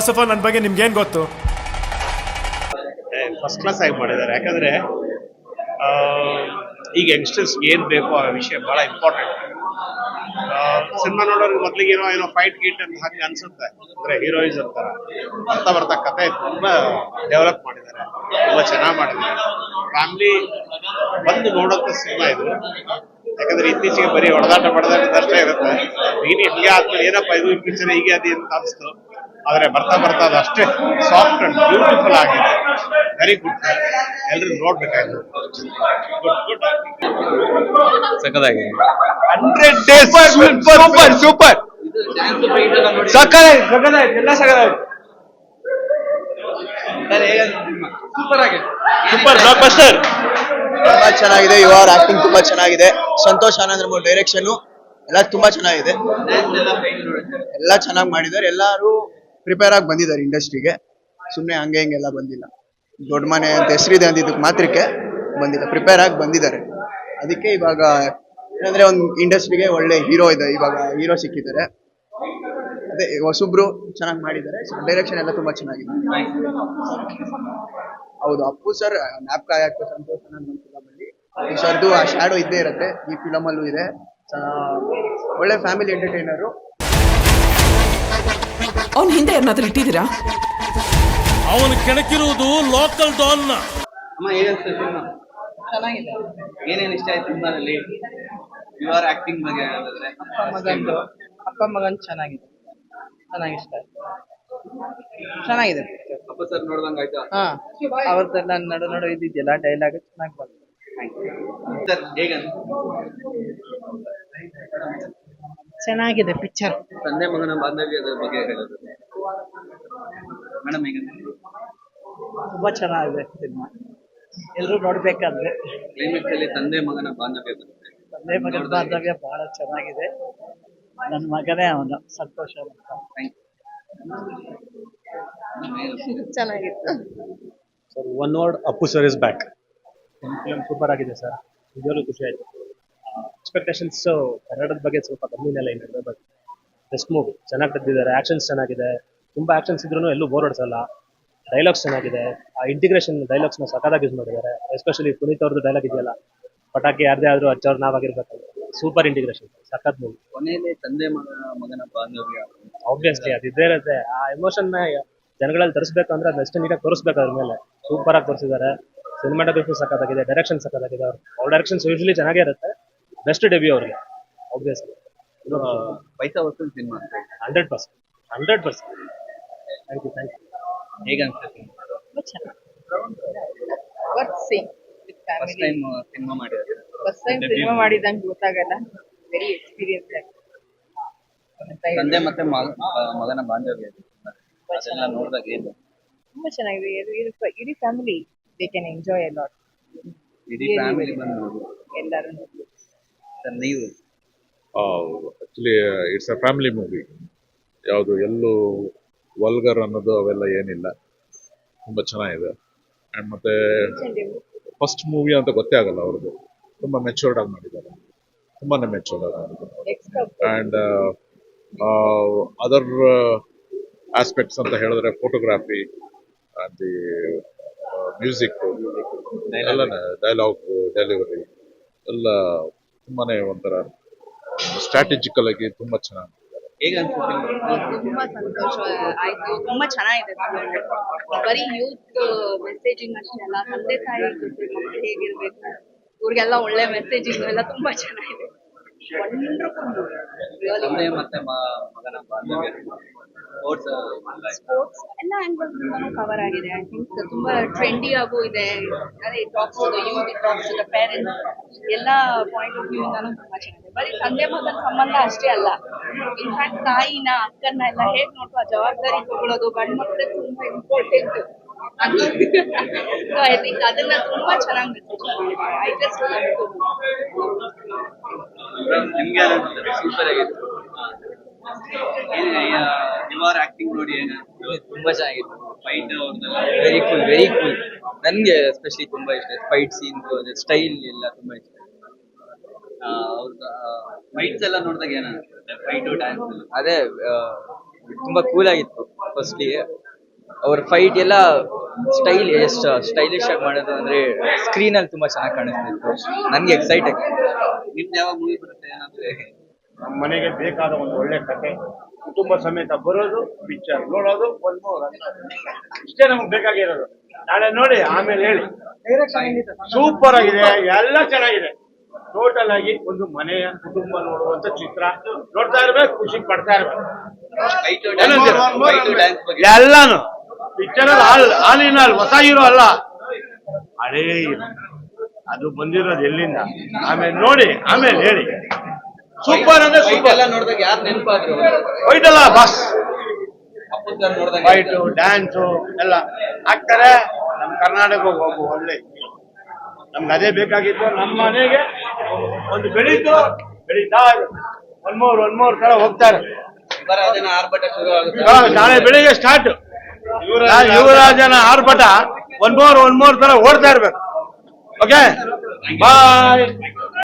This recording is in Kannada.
ಫಸ್ಟ್ ಆಫ್ ಆಲ್ ನನ್ನ ಬಗ್ಗೆ ನಿಮ್ಗೆ ಏನು ಗೊತ್ತು? ಫಸ್ಟ್ ಕ್ಲಾಸ್ ಆಗಿ ಮಾಡಿದ್ದಾರೆ. ಯಾಕಂದ್ರೆ ಈಗ ಯಂಗ್ಸ್ಟರ್ಸ್ಗೆ ಏನ್ ಬೇಕು ಆ ವಿಷಯ ಬಹಳ ಇಂಪಾರ್ಟೆಂಟ್. ಸಿನಿಮಾ ನೋಡೋರಿಗೆ ಮೊದ್ಲಿಗೆ ಏನೋ ಫೈಟ್ ಗೀಟ್ ಅಂತ ಹಂಗೆ ಅನ್ಸುತ್ತೆ, ಅಂದ್ರೆ ಹೀರೋಯಿಸ್ ಅಂತಾರ. ಬರ್ತಾ ಬರ್ತಾ ಕತೆ ತುಂಬಾ ಡೆವಲಪ್ ಮಾಡಿದ್ದಾರೆ, ತುಂಬಾ ಚೆನ್ನಾಗಿ ಮಾಡಿದ್ದಾರೆ. ಫ್ಯಾಮಿಲಿ ಬಂದು ನೋಡೋಂಥ ಸಿನಿಮಾ ಇದು. ಯಾಕಂದ್ರೆ ಇತ್ತೀಚೆಗೆ ಬರೀ ಹೊಡೆದಾಟ ಅಷ್ಟೇ ಇರುತ್ತೆ. ನೀನು ಹೀಗೆ ಆದ್ಮೇಲೆ ಏನಪ್ಪ ಇದು ಪಿಕ್ಚರ್ ಹೀಗೆ ಅದಿ ಅಂತ ಅನಿಸ್ತು. ಆದ್ರೆ ಬರ್ತಾ ಬರ್ತಾ ಅದು ಅಷ್ಟೇ ಸಾಫ್ಟ್ ಅಂಡ್ ಬ್ಯೂಟಿಫುಲ್ ಆಗಿದೆ. Very good. ಎಲ್ರು ನೋಡ್ಬೇಕಾಯ್ತು. ಗುಡ್ ಸಕ್ಕದಾಗಿ 100 days ಸೂಪರ್ ಸೂಪರ್ ಸಕ್ಕದಾಗಿ ಎಲ್ಲ ಸಕ್ಕದಾಗಿ ಸೂಪರ್ ಆಗಿದೆ. Super blockbuster. ತುಂಬಾ ಚೆನ್ನಾಗಿದೆ. ಯುವರ್ ಆಕ್ಟಿಂಗ್ ತುಂಬಾ ಚೆನ್ನಾಗಿದೆ. ಸಂತೋಷ್ ಆನಂದ್ ಡೈರೆಕ್ಷನ್ ಎಲ್ಲ ತುಂಬಾ ಚೆನ್ನಾಗಿದೆ. ಎಲ್ಲ ಚೆನ್ನಾಗಿ ಮಾಡಿದ್ದಾರೆ. ಎಲ್ಲರೂ ಪ್ರಿಪೇರ್ ಆಗಿ ಬಂದಿದ್ದಾರೆ ಇಂಡಸ್ಟ್ರಿಗೆ. ಸುಮ್ಮನೆ ಹಂಗೆ ಹಿಂಗೆಲ್ಲ ಬಂದಿಲ್ಲ. ದೊಡ್ಡ ಮನೆ ಅಂತ ಹೆಸರಿದೆ ಅಂದಿದ್ದಕ್ಕೆ ಮಾತ್ರಕ್ಕೆ ಬಂದಿಲ್ಲ, ಪ್ರಿಪೇರ್ ಆಗಿ ಬಂದಿದ್ದಾರೆ. ಅದಕ್ಕೆ ಇವಾಗ ಏನಂದ್ರೆ ಒಂದು ಇಂಡಸ್ಟ್ರಿಗೆ ಒಳ್ಳೆ ಹೀರೋ ಇದೆ, ಇವಾಗ ಹೀರೋ ಸಿಕ್ಕಿದ್ದಾರೆ. ಅದೇ ಹೊಸಬ್ರು ಚೆನ್ನಾಗಿ ಮಾಡಿದ್ದಾರೆ. ಡೈರೆಕ್ಷನ್ ಎಲ್ಲ ತುಂಬಾ ಚೆನ್ನಾಗಿದೆ. ಹೌದು, ಅಪ್ಪು ಸರ್ ಜ್ಞಾಪಕ ಯಾಕೆ ಸಂತೋಷ್ ಆನಂದ್ ಫಿಲಮ್ ಅಲ್ಲಿ ಈ ಸರ್ದು ಆ ಶ್ಯಾಡೋ ಇದ್ದೇ ಇರುತ್ತೆ. ಈ ಫಿಲಮ್ ಅಲ್ಲೂ ಇದೆ. ಒಳ್ಳೆ ಫ್ಯಾಮಿಲಿ ಎಂಟರ್ಟೈನರು. ಅವ್ನ ಹಿಂದೆ ಏನಾದ್ರೂ ಇಟ್ಟಿದ್ದೀರಾ? ಅವನು ಕೆಣಕಿರುವುದು ಲೋಕಲ್ ಡಾನ್ನ. ಅಮ್ಮ ಹೇಗನ್ಸುತ್ತೆ ಸಿನಿಮಾ? ಚೆನ್ನಾಗಿದೆ. ಏನೇನು ಇಷ್ಟ ಆಯ್ತು ಸಿನಿಮಾದಲ್ಲಿ? ಯುವರ್ ಆಕ್ಟಿಂಗ್ ಬಗ್ಗೆ ಹೇಳಿದ್ರೆ ಅಪ್ಪ ಮಗನ್ ಚೆನ್ನಾಗಿದೆ. ಚೆನ್ನಾಗಿ ಇಷ್ಟ ಆಯ್ತು. ಚೆನ್ನಾಗಿದೆ. ಅಪ್ಪ ಸರ್ ನೋಡ್ದಂಗ ಆಯ್ತಾ? ಹಾ, ಅವ್ರದ್ದೆಲ್ಲ ನಡು ಇದ್ದಿದ್ದೆಲ್ಲ ಡೈಲಾಗ್ ಚೆನ್ನಾಗಿ ಬಂತು. ಸರ್ ಹೇಗನ್ ಚೆನ್ನಾಗಿದೆ ಪಿಕ್ಚರ್. ತಂದೆ ಮಗನ ಬಾಂಧವ್ಯದ ಬಗ್ಗೆ ಹೇಳೋದು ಮೇಡಮ್ ಹೇಗಂತ? ತುಂಬಾ ಚೆನ್ನಾಗಿದೆ ಸಿನಿಮಾ. ಎಲ್ರು ನೋಡ್ಬೇಕಾದ್ರೆ. ಕ್ಲೈಮ್ಯಾಕ್ಸ್ ಅಲ್ಲಿ ತಂದೆ ಮಗನ ಬಾಂಧವ್ಯ ಬರುತ್ತೆ. ತಂದೆ ಮಗನ ಬಾಂಧವ್ಯ ಬಹಳ ಚೆನ್ನಾಗಿದೆ. ನನ್ನ ಮಗನೇ ಅವನು, ಸಂತೋಷ ಅಂತ. ಚೆನ್ನಾಗಿತ್ತು sir. One word, Appu sir is back. Film super ಆಗಿದೆ ಸರ್. ನಿಜವಾಗ್ಲೂ ಖುಷಿ ಆಯ್ತು. ಎಕ್ಸ್ಪೆಕ್ಟೇಷನ್ಸ್ ಕನ್ನಡದ ಬಗ್ಗೆ ಸ್ವಲ್ಪ ಕಮ್ಮಿನೆಲ್ಲ ಇದೆ, ಬಟ್ ಬೆಸ್ಟ್ ಮೂವಿ. ಚೆನ್ನಾಗಿ ತೆಗೆದಿದ್ದಾರೆ. ಆಕ್ಷನ್ಸ್ ಚೆನ್ನಾಗಿದೆ. ತುಂಬಾ ಆಕ್ಷನ್ಸ್ ಇದ್ರೂ ಎಲ್ಲೂ ಬೋರ್ ಹೊಡ್ಸಲ್ಲ. ಡೈಲಾಗ್ಸ್ ಚೆನ್ನಾಗಿದೆ. ಆ ಇಂಟಿಗ್ರೇಷನ್ ಡೈಲಾಗ್ಸ್ನ ಸಖತ್ತಾಗಿ ಯೂಸ್ ಮಾಡಿದ್ದಾರೆ. ಎಸ್ಪೆಷಲಿ ಪುನೀತ್ ಅವ್ರದ್ದು ಡೈಲಾಗ್ ಇದೆಯಲ್ಲ, ಪಟಾಕಿ ಯಾರದೇ ಆದ್ರೂ ಹಚ್ಚೋರು ನಾವಾಗಿರ್ಬೇಕಲ್ಲ. ಸೂಪರ್ ಇಂಟಿಗ್ರೇಷನ್, ಸಖತ್ ಮೂವಿ. ಕೊನೆಯಲ್ಲಿ ತಂದೆ ಮಗನ ಬಾಂಧವ್ಯ ಆಬ್ವಿಯಸ್ಲಿ ಅದು ಇದ್ದೇ ಇರುತ್ತೆ. ಆ ಎಮೋಷನ್ ಜನಗಳಲ್ಲಿ ತರಿಸ್ಬೇಕು ಅಂದ್ರೆ ಅದನ್ನ ಎಷ್ಟು ನೀಟಾಗಿ ತೋರಿಸ್ಬೇಕು. ಅದ್ರ ಮೇಲೆ ಸೂಪರ್ ಆಗಿ ತೋರಿಸಿದ್ದಾರೆ. ಸಿನಿಮಾಟೋಗ್ರಫಿ ಸಖತ್ತಾಗಿದೆ. ಡೈರೆಕ್ಷನ್ ಸಖತ್ತಾಗಿದೆ. ಅವ್ರ ಡೈರೆಕ್ಷನ್ಸ್ ಯೂಶಲಿ ಚೆನ್ನಾಗೇ ಇರುತ್ತೆ. ಬೆಸ್ಟ್ ಡೆಬ್ಯೂ ಅವ್ರಿಗೆ ಆಬ್ವಿಯಸ್ಲಿ. ಪೈಸಾ ವಸೂಲ್ ಸಿನಿಮಾ ಅಂತ 100%. 100%. Thank you. ಹೇಗನ್ಸುತ್ತೆ? ಫಸ್ಟ್ ಟೈಮ್ ಸಿನಿಮಾ ಮಾಡಿದ್ರೆ ಫಸ್ಟ್ ಟೈಮ್ ಸಿನಿಮಾ ಮಾಡಿದಂಗೆ ಗೊತ್ತಾಗಲ್ಲ. ವೆರಿ ಎಕ್ಸ್ಪೀರಿಯನ್ಸ್ ಆಗಿದೆ. ತಂದೆ ಮತ್ತೆ ಮಗನ ಬಾಂಧವ್ಯ ಅದೆಲ್ಲ ನೋಡಿದಾಗ ಏನು ತುಂಬಾ ಚೆನ್ನಾಗಿದೆ. ಇಡೀ family they can enjoy a lot. ಇಡೀ ಫ್ಯಾಮಿಲಿ ಬಂದು ನೋಡಿ ಎಲ್ಲರೂ ಸರ್. ನೀವು actually it's a family movie. ಯಾವುದು ಎಲ್ಲೂ ವಲ್ಗರ್ ಅನ್ನೋದು ಅವೆಲ್ಲ ಏನಿಲ್ಲ. ತುಂಬ ಚೆನ್ನಾಗಿದೆ. ಆ್ಯಂಡ್ ಮತ್ತೆ ಫಸ್ಟ್ ಮೂವಿ ಅಂತ ಗೊತ್ತೇ ಆಗಲ್ಲ ಅವ್ರದ್ದು. ತುಂಬ ಮೆಚೂರ್ಡ್ ಆಗಿ ಮಾಡಿದ್ದಾರೆ. ತುಂಬಾನೇ ಮೆಚೂರ್ಡ್ ಆಗಿ ಮಾಡಿದ್ದಾರೆ. ಆ್ಯಂಡ್ ಅದರ್ ಆಸ್ಪೆಕ್ಟ್ಸ್ ಅಂತ ಹೇಳಿದ್ರೆ ಫೋಟೋಗ್ರಾಫಿ ಆ್ಯಂಡ್ ದಿ ಮ್ಯೂಸಿಕ್ ಎಲ್ಲ, ಡೈಲಾಗ್ ಡೆಲಿವರಿ ಎಲ್ಲ ತುಂಬಾನೇ ಒಂಥರ ಸ್ಟ್ರಾಟಜಿಕಲ್ ಆಗಿ ತುಂಬಾ ಚೆನ್ನಾಗಿ. ಹೇಗನ್ಸುತ್ತೆ? ತುಂಬಾ ಸಂತೋಷ ಆಯ್ತು. ತುಂಬಾ ಚೆನ್ನಾಗಿದೆ. ಬರೀ ಯೂತ್ ಮೆಸೇಜಿಂಗ್ ಅಷ್ಟೇ ಅಲ್ಲ, ತಂದೆ ತಾಯಿ ಜೊತೆ ಮಕ್ಕಳು ಹೇಗಿರ್ಬೇಕು, ಇವ್ರಿಗೆಲ್ಲ ಒಳ್ಳೆ ಮೆಸೇಜಿಂಗ್ ಎಲ್ಲ ತುಂಬಾ ಚೆನ್ನಾಗಿದೆ. ತಂದೆ ಮತ್ತೆ ಮಗನ ಬಾಂಧವ್ಯ, ಸ್ಪೋರ್ಟ್ಸ್ ಎಲ್ಲ ಆಂಗಲ್ ಕವರ್ ಆಗಿದೆ. ಐ ಥಿಂಕ್ ತುಂಬಾ ಟ್ರೆಂಡಿ ಆಗು ಇದೆ. ಅದೇ ಟಾಕ್ಸ್ ಯೂತ್, ಟಾಕ್ಸ್ ಪೇರೆಂಟ್ಸ್ ಎಲ್ಲ ಪಾಯಿಂಟ್ ಆಫ್ ವ್ಯೂ ಇಂದಾನು ತುಂಬಾ ಚೆನ್ನಾಗಿದೆ. ಬರೀ ತಂದೆ ಮಗನ ಸಂಬಂಧ ಅಷ್ಟೇ ಅಲ್ಲ, ಇನ್ಫ್ಯಾಕ್ಟ್ ತಾಯಿನ ಅಕ್ಕನ್ನ ಎಲ್ಲ ಹೇಗ್ ನೋಡ್ಕೋ ಜವಾಬ್ದಾರಿ ತಗೊಳ್ಳೋದು ಗಂಡು ಮಕ್ಕಳಿಗೆ ತುಂಬಾ ಇಂಪಾರ್ಟೆಂಟ್. ಸೊ ಐ ಥಿಂಕ್ ಅದನ್ನ ತುಂಬಾ ಚೆನ್ನಾಗಿ ಮೆಸೇಜ್ ಮಾಡಿದೆ. ಐ ಜಸ್ಟ್ ನಿಮ್ಗೆ ಸೂಪರ್ ಆಗಿತ್ತು. ಯುವರ್ ಆಕ್ಟಿಂಗ್ ನೋಡಿ ತುಂಬಾ ಚೆನ್ನಾಗಿತ್ತು. Fight very cool. ನನ್ಗೆ ಎಸ್ಪೆಷಲಿ ತುಂಬಾ ಇಷ್ಟ. ಫೈಟ್ ಸೀನ್ ಸ್ಟೈಲ್ ಎಲ್ಲ ತುಂಬಾ ಇಷ್ಟ. ಅವ್ರ ಫೈಟ್ಸ್ ಎಲ್ಲ ನೋಡಿದಾಗ ಏನಾಗುತ್ತೆ? ಫೈಟ್ ಡ್ಯಾನ್ಸ್ ಅದೇ ತುಂಬಾ ಕೂಲ್ ಆಗಿತ್ತು. ಫಸ್ಟ್ಲಿ ಅವ್ರ ಫೈಟ್ ಎಲ್ಲ ಎಷ್ಟು ಸ್ಟೈಲಿಶ್ ಆಗಿ ಮಾಡೋದು ಅಂದ್ರೆ ಸ್ಕ್ರೀನ್ ಅಲ್ಲಿ ತುಂಬಾ ಚೆನ್ನಾಗಿ ಕಾಣಿಸ್ತಿತ್ತು. ನನ್ಗೆ ಎಕ್ಸೈಟ್ ಆಗಿ ನಿಮ್ದು ಯಾವ ಮೂವಿ ಬರುತ್ತೆ ಏನಂದ್ರೆ ನಮ್ಮ ಮನೆಗೆ ಬೇಕಾದ ಒಂದು ಒಳ್ಳೆ ಕತೆ, ಕುಟುಂಬ ಸಮೇತ ಬರೋದು, ಪಿಕ್ಚರ್ ನೋಡೋದು, ಇಷ್ಟೇ ನಮ್ಗೆ ಬೇಕಾಗಿರೋದು. ನಾಳೆ ನೋಡಿ ಆಮೇಲೆ ಹೇಳಿ. ಸೂಪರ್ ಆಗಿದೆ, ಎಲ್ಲ ಚೆನ್ನಾಗಿದೆ. ಟೋಟಲ್ ಆಗಿ ಒಂದು ಮನೆಯ ಕುಟುಂಬ ನೋಡುವಂತ ಚಿತ್ರ. ನೋಡ್ತಾ ಇರ್ಬೇಕು, ಖುಷಿ ಪಡ್ತಾ ಇರ್ಬೇಕು. ಎಲ್ಲಾನು ಪಿಕ್ಚರ್ ಆಲ್ ಇನ್ ಆಲ್ ಹೊಸ ಹೀರೋ ಅಲ್ಲ, ಹಳೇ hero. ಅದು ಬಂದಿರೋದು ಎಲ್ಲಿಂದ, ಆಮೇಲೆ ನೋಡಿ ಆಮೇಲೆ ಹೇಳಿ. ಸೂಪರ್ ಅಂದ್ರೆ ಸೂಪರ್. ಎಲ್ಲ ನೋಡಿದಾಗ ಯಾರು ನೆನಪಾದ್ರು? ಫೈಟ್ ಅಲ್ಲ ಬಾಸ್, ಅಪ್ಪುದಾರ್ ನೋಡಿದಾಗ ಫೈಟು ಡ್ಯಾನ್ಸು ಎಲ್ಲ ಆಗ್ತಾರೆ. ನಮ್ಮ ಕರ್ನಾಟಕ ಒಬ್ಬ ಒಳ್ಳೆ hero. ನಮ್ಗೆ ಅದೇ ಬೇಕಾಗಿತ್ತು. ನಮ್ಮ ಮನೆಗೆ ಒಂದು ಬೆಳೀತಾ ಒನ್ ಮೋರ್ ತರ ಹೋಗ್ತಾರೆ. ಆರ್ಭಟ ಶುರು ಆಗುತ್ತೆ. ನಾಳೆ ಬೆಳಿಗ್ಗೆ ಸ್ಟಾರ್ಟ್ ಯುವರಾಜನ ಆರ್ಭಟ ಒನ್ ಮೋರ್ ತರ ಓಡ್ತಾ ಇರ್ಬೇಕು. ಓಕೆ ಬಾಯ್.